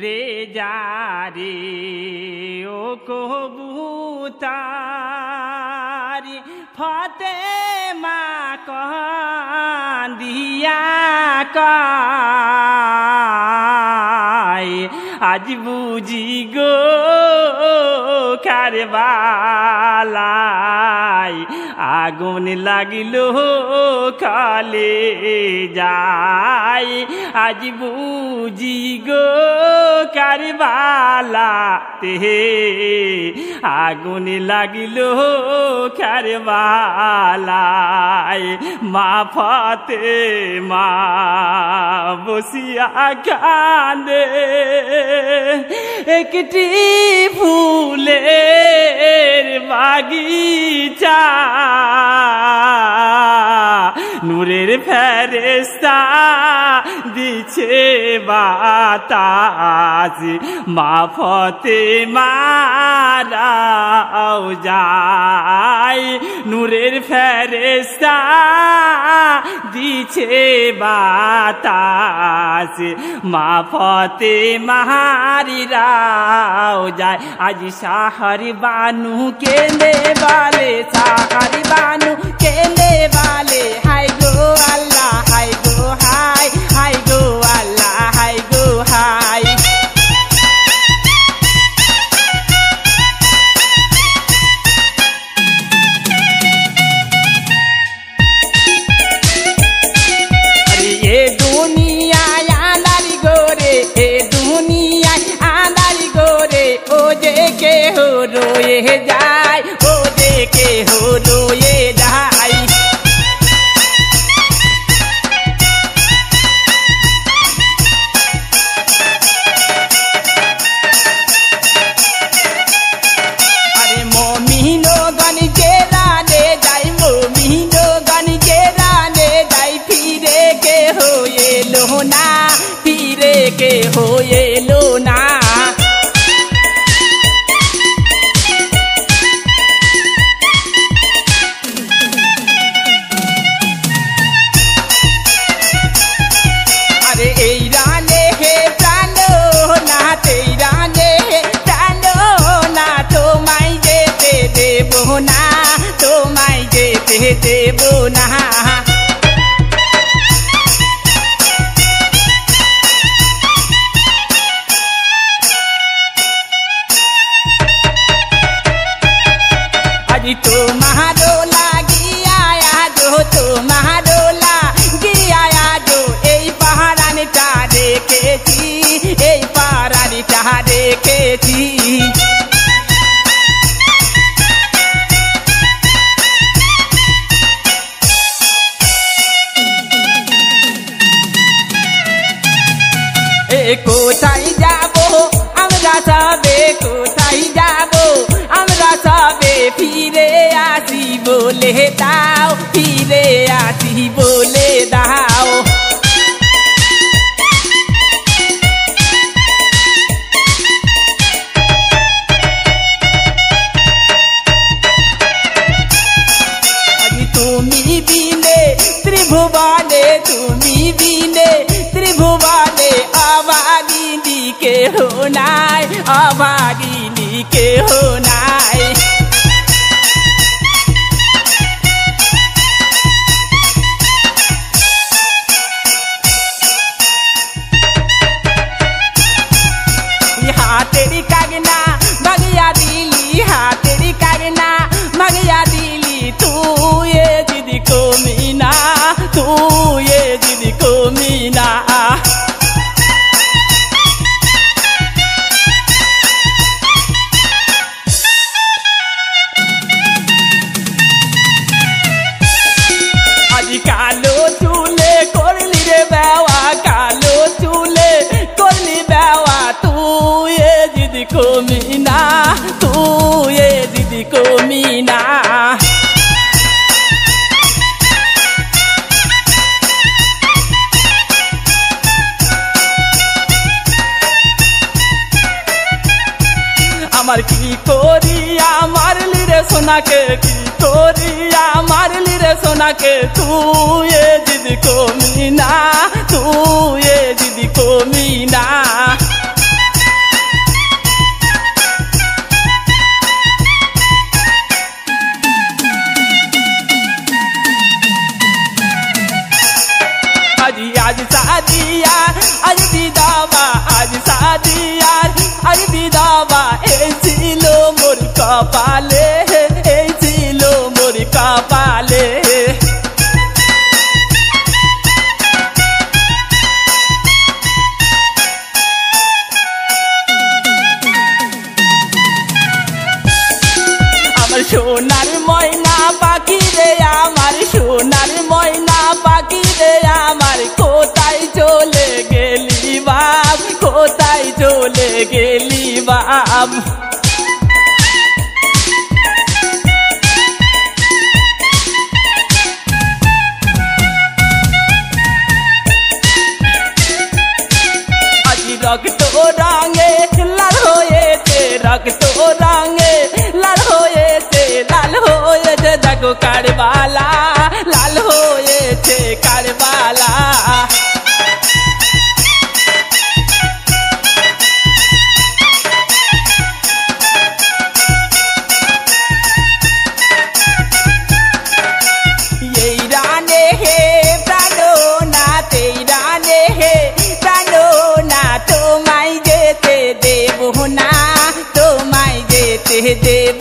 নূরে যারে ও কবুতারি ফতেমা কান্দিয়া কয় আজ বুঝি গো কারবালায় আগুন লাগিল কালে যায় আজ বুঝি গো কারবালাতে আগুন লাগিল কারবালায় মা ফাতেমা বসিয়া কাঁদে একটি ফুলের বাগিচা নূরের ফেরেশতা দিছে বাতাস মা ফাতেমারাও যায় নূরের ফেরেশতা দিছে বাতাস মা ফাতেমারাও যায় আজ সাহারি বানু কেনে বালে সাহারি বানু কেনে বালে হাই গো আল্লাহ হাই গো হাই হাই গো আল্লাহ হাই গো হাই আরে এ দুনিয়ায় আঁধারি গোরে এ দুনিয়ায় আঁধারি গোরে ও যে কেহ রয়ে যায় ও যে কেহ রয়ে যায় না ফিরে কে হয়ে লো না আরে এই রানে হে প্রাণো না তেই রানে হে প্রাণো না তোমায় যেতে দেব না তোমায় যেতে দেব না তোমারো লাগিয়া আজো তোমারো লাগিয়া আজো এই পাহাড়ানিটা রেখেছি এই পাহাড়ানিটা রেখেছি কোথায় যাবো আমরা সবে কোথায় যাবো আমরা সবে ফিরে আসি বলে দাও ফিরে আসি বলে দাও তুমি বিনে ত্রিভুবনে তুমি বিনে ত্রিভুবনে অভাগিনী কেহ নাই অভাগিনী কেহ নাই হাতের কাগনা ভাগিয়া দিলি হাতের কাগনা ভাগিয়া দিলি তুই দিদি কমিনা তুই দিদি কমিনা কালো চুলে করলি রে বেওয়া কালো চুলে করলি বেওয়া তুই দিদি কমিনা তুই দিদি কমিনা আমার কি করিয়া মারলি রে সোনাকে কি করিয়া মারলি রে সোনাকে তুই দিদি কমিনা তুই দিদি কমিনা কপালে এই ছিল মোর কপালে আমার সোনার ময়না পাখি রে আমার সোনার ময়না পাখি রে আমার কোথায় চলে গেলি বাপ কোথায় চলে গেলি বাপ রক্ত রঙে লাল হয়েছে রক্ত রঙে লাল হয়েছে দেখো কারবালা লাল হয়েছে কারবালা এই রানে হে প্রাণনাথ এই রানে হে তোমায় যেতে দেব না তোমায় যেতে দেব